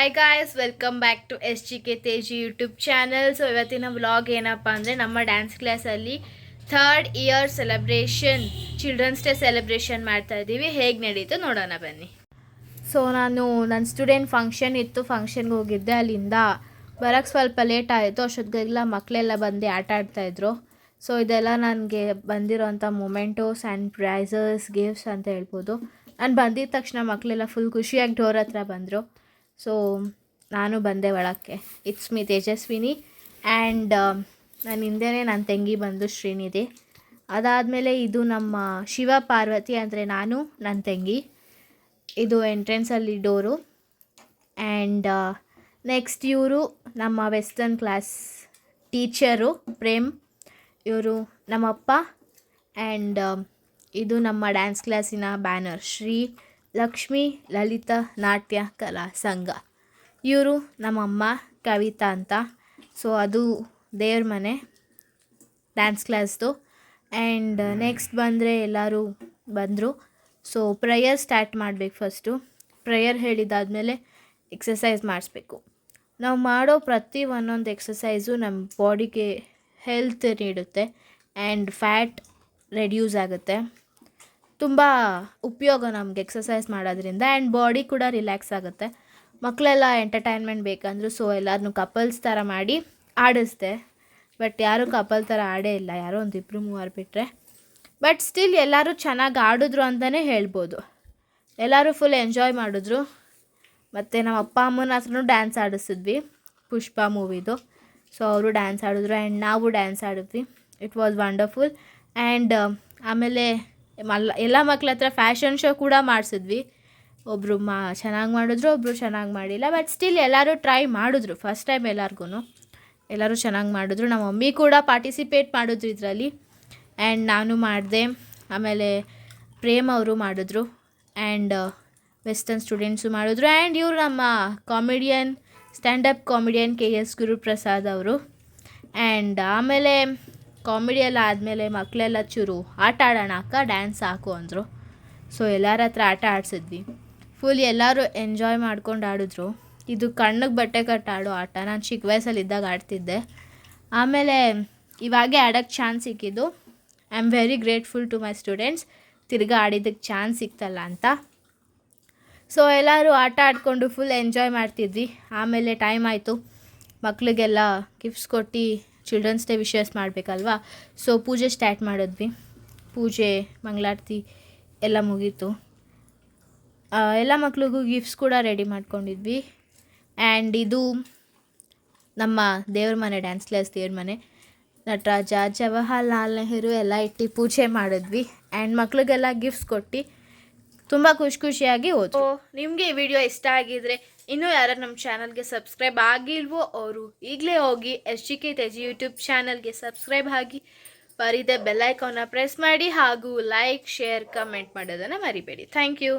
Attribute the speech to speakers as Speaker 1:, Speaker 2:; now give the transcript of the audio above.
Speaker 1: Hi guys, welcome back to S G K Teji YouTube channel. So ಇವತ್ತಿನ vlog ಏನಪ್ಪ ಅಂದರೆ ನಮ್ಮ ಡ್ಯಾನ್ಸ್ ಕ್ಲಾಸಲ್ಲಿ 3rd year celebration, children's day celebration ಮಾಡ್ತಾ ಇದ್ದೀವಿ. ಹೇಗೆ ನಡೀತು ನೋಡೋಣ ಬನ್ನಿ. ಸೊ ನನ್ನ ಸ್ಟೂಡೆಂಟ್ ಫಂಕ್ಷನ್ ಇತ್ತು, ಫಂಕ್ಷನ್ಗೆ ಹೋಗಿದ್ದೆ. ಅಲ್ಲಿಂದ ಬರೋಕ್ಕೆ ಸ್ವಲ್ಪ ಲೇಟ್ ಆಯಿತು. ಅಷ್ಟೊತ್ತಿಗೆಲ್ಲ ಮಕ್ಕಳೆಲ್ಲ ಬಂದು ಆಟ ಆಡ್ತಾಯಿದ್ರು. ಸೊ ಇದೆಲ್ಲ ನನಗೆ ಬಂದಿರೋಂಥ ಮೊಮೆಂಟೋಸ್ ಆ್ಯಂಡ್ ಪ್ರೈಸಸ್, ಗಿಫ್ಟ್ಸ್ ಅಂತ ಹೇಳ್ಬೋದು. ನಾನು ಬಂದಿದ್ದ ತಕ್ಷಣ ಮಕ್ಕಳೆಲ್ಲ ಫುಲ್ ಖುಷಿಯಾಗಿ ಡೋರ್ ಹತ್ರ ಬಂದರು. ಸೊ ನಾನು ಬಂದೆ ಒಳಕ್ಕೆ. ಇಟ್ಸ್ ಮೀ ತೇಜಸ್ವಿನಿ ಆ್ಯಂಡ್ ನನ್ನ ಹಿಂದೆಯೇ ನನ್ನ ತಂಗಿ ಬಂದು ಶ್ರೀನಿಧಿ. ಅದಾದಮೇಲೆ ಇದು ನಮ್ಮ ಶಿವ ಪಾರ್ವತಿ, ಅಂದರೆ ನಾನು ನನ್ನ ತಂಗಿ. ಇದು ಎಂಟ್ರೆನ್ಸಲ್ಲಿ ಡೋರು. ಆ್ಯಂಡ್ ನೆಕ್ಸ್ಟ್ ಇವರು ನಮ್ಮ ವೆಸ್ಟರ್ನ್ ಕ್ಲಾಸ್ ಟೀಚರು ಪ್ರೇಮ್, ಇವರು ನಮ್ಮಪ್ಪ. ಆ್ಯಂಡ್ ಇದು ನಮ್ಮ ಡ್ಯಾನ್ಸ್ ಕ್ಲಾಸಿನ ಬ್ಯಾನರ್, ಶ್ರೀ ಲಕ್ಷ್ಮೀ ಲಲಿತಾ ನಾಟ್ಯ ಕಲಾ ಸಂಘ. ಇವರು ನಮ್ಮಮ್ಮ ಕವಿತಾ ಅಂತ. ಸೊ ಅದು ದೇವ್ರ ಮನೆ ಡ್ಯಾನ್ಸ್ ಕ್ಲಾಸ್ದು. ಆ್ಯಂಡ್ ನೆಕ್ಸ್ಟ್ ಬಂದರೆ ಎಲ್ಲರೂ ಬಂದರು. ಸೊ ಪ್ರೇಯರ್ ಸ್ಟಾರ್ಟ್ ಮಾಡಬೇಕು. ಫಸ್ಟು ಪ್ರೇಯರ್ ಹೇಳಿದಾದಮೇಲೆ ಎಕ್ಸಸೈಸ್ ಮಾಡಿಸ್ಬೇಕು. ನಾವು ಮಾಡೋ ಪ್ರತಿ ಒಂದೊಂದು ಎಕ್ಸಸೈಸು ನಮ್ಮ ಬಾಡಿಗೆ ಹೆಲ್ತ್ ನೀಡುತ್ತೆ ಆ್ಯಂಡ್ ಫ್ಯಾಟ್ ರೆಡ್ಯೂಸ್ ಆಗುತ್ತೆ. ತುಂಬ ಉಪಯೋಗ ನಮಗೆ ಎಕ್ಸಸೈಸ್ ಮಾಡೋದ್ರಿಂದ. ಆ್ಯಂಡ್ ಬಾಡಿ ಕೂಡ ರಿಲ್ಯಾಕ್ಸ್ ಆಗುತ್ತೆ. ಮಕ್ಕಳೆಲ್ಲ ಎಂಟರ್ಟೈನ್ಮೆಂಟ್ ಬೇಕಂದ್ರು ಸೊ ಎಲ್ಲರನ್ನೂ ಕಪಲ್ಸ್ ಥರ ಮಾಡಿ ಆಡಿಸ್ದೆ. ಬಟ್ ಯಾರೂ ಕಪಲ್ ಥರ ಆಡೇ ಇಲ್ಲ, ಯಾರೋ ಒಂದು 2-3 ಬಿಟ್ಟರೆ. ಬಟ್ ಸ್ಟಿಲ್ ಎಲ್ಲರೂ ಚೆನ್ನಾಗಿ ಆಡಿದ್ರು ಅಂತಲೇ ಹೇಳ್ಬೋದು. ಎಲ್ಲರೂ ಫುಲ್ ಎಂಜಾಯ್ ಮಾಡಿದ್ರು. ಮತ್ತು ನಮ್ಮ ಅಪ್ಪ ಅಮ್ಮನ ಹತ್ರನೂ ಡ್ಯಾನ್ಸ್ ಆಡಿಸಿದ್ವಿ, ಪುಷ್ಪ ಮೂವಿದು. ಸೊ ಅವರು ಡ್ಯಾನ್ಸ್ ಆಡಿದ್ರು ಆ್ಯಂಡ್ ನಾವು ಡ್ಯಾನ್ಸ್ ಆಡಿದ್ವಿ. It was wonderful. ಆ್ಯಂಡ್ ಆಮೇಲೆ ಎಲ್ಲ ಮಕ್ಳ ಹತ್ರ ಫ್ಯಾಷನ್ ಶೋ ಕೂಡ ಮಾಡಿಸಿದ್ವಿ. ಒಬ್ಬರು ಚೆನ್ನಾಗಿ ಮಾಡಿದ್ರು, ಒಬ್ಬರು ಚೆನ್ನಾಗಿ ಮಾಡಿಲ್ಲ. ಬಟ್ ಸ್ಟಿಲ್ ಎಲ್ಲರೂ ಟ್ರೈ ಮಾಡಿದ್ರು. ಫಸ್ಟ್ ಟೈಮ್ ಎಲ್ಲರೂ ಚೆನ್ನಾಗಿ ಮಾಡಿದ್ರು. ನಮ್ಮ ಮಮ್ಮಿ ಕೂಡ ಪಾರ್ಟಿಸಿಪೇಟ್ ಮಾಡಿದ್ರು ಇದರಲ್ಲಿ. ಆ್ಯಂಡ್ ನಾನು ಮಾಡಿದೆ. ಆಮೇಲೆ ಪ್ರೇಮ್ ಅವರು ಮಾಡಿದ್ರು. ಆ್ಯಂಡ್ ವೆಸ್ಟರ್ನ್ ಸ್ಟೂಡೆಂಟ್ಸು ಮಾಡಿದ್ರು. ಆ್ಯಂಡ್ ಇವರು ನಮ್ಮ comedian, stand up comedian KS Guruprasad ಅವರು. ಆ್ಯಂಡ್ ಆಮೇಲೆ ಕಾಮಿಡಿ ಎಲ್ಲ ಆದಮೇಲೆ ಮಕ್ಕಳೆಲ್ಲ ಚೂರು ಆಟ ಆಡೋಣ ಅಕ್ಕ, ಡ್ಯಾನ್ಸ್ ಹಾಕು ಅಂದರು. ಸೊ ಎಲ್ಲರ ಹತ್ರ ಆಟ ಆಡಿಸಿದ್ವಿ. ಫುಲ್ ಎಲ್ಲರೂ ಎಂಜಾಯ್ ಮಾಡ್ಕೊಂಡು ಆಡಿದ್ರು. ಇದು ಕಣ್ಣಿಗೆ ಬಟ್ಟೆ ಕಟ್ಟು ಆಡೋ ಆಟ. ನಾನು ಚಿಕ್ಕ ವಯಸ್ಸಲ್ಲಿದ್ದಾಗ ಆಡ್ತಿದ್ದೆ. ಆಮೇಲೆ ಇವಾಗೇ ಆಡೋಕ್ಕೆ ಚಾನ್ಸ್ ಸಿಕ್ಕಿದ್ದು. I am very grateful to my students, ತಿರ್ಗಾ ಆಡಿದ್ದಕ್ಕೆ ಚಾನ್ಸ್ ಸಿಕ್ತಲ್ಲ ಅಂತ. ಸೊ ಎಲ್ಲರೂ ಆಟ ಆಡಿಕೊಂಡು ಫುಲ್ ಎಂಜಾಯ್ ಮಾಡ್ತಿದ್ವಿ. ಆಮೇಲೆ ಟೈಮ್ ಆಯಿತು, ಮಕ್ಕಳಿಗೆಲ್ಲ ಗಿಫ್ಟ್ಸ್ ಕೊಟ್ಟು ಚಿಲ್ಡ್ರನ್ಸ್ ಡೇ ವಿಶಸ್ ಮಾಡಬೇಕಲ್ವಾ. ಸೊ ಪೂಜೆ ಸ್ಟಾರ್ಟ್ ಮಾಡಿದ್ವಿ. ಪೂಜೆ, ಮಂಗಳಾರತಿ ಎಲ್ಲ ಮುಗೀತು. ಎಲ್ಲ ಮಕ್ಳಿಗೂ ಗಿಫ್ಟ್ಸ್ ಕೂಡ ರೆಡಿ ಮಾಡ್ಕೊಂಡಿದ್ವಿ. ಆ್ಯಂಡ್ ಇದು ನಮ್ಮ ದೇವ್ರ ಮನೆ, ಡ್ಯಾನ್ಸ್ ಕ್ಲಾಸ್ ದೇವ್ರ ಮನೆ. ನಟರಾಜ, ಜವಾಹರ್ಲಾಲ್ ನೆಹರು ಎಲ್ಲ ಇಟ್ಟು ಪೂಜೆ ಮಾಡಿದ್ವಿ. ಆ್ಯಂಡ್ ಮಕ್ಳಿಗೆಲ್ಲ ಗಿಫ್ಟ್ಸ್ ಕೊಟ್ಟು ತುಂಬ ಖುಷಿಯಾಗಿ ಹೋದ್ರು. ನಿಮಗೆ ಈ ವಿಡಿಯೋ ಇಷ್ಟ ಆಗಿದ್ರೆ, ಇನ್ನೂ ಯಾರು ನಮ್ಮ ಚಾನಲ್ಗೆ ಸಬ್ಸ್ಕ್ರೈಬ್ ಆಗಿಲ್ವೋ ಅವರು ಈಗಲೇ ಹೋಗಿ SGK ತೇಜಿ ಯೂಟ್ಯೂಬ್ ಚಾನಲ್ಗೆ ಸಬ್ಸ್ಕ್ರೈಬ್ ಆಗಿ, ಬರೀದೆ ಬೆಲ್ ಐಕಾನ್ನ ಪ್ರೆಸ್ ಮಾಡಿ, ಹಾಗೂ ಲೈಕ್, ಶೇರ್, ಕಮೆಂಟ್ ಮಾಡೋದನ್ನು ಮರಿಬೇಡಿ. Thank you.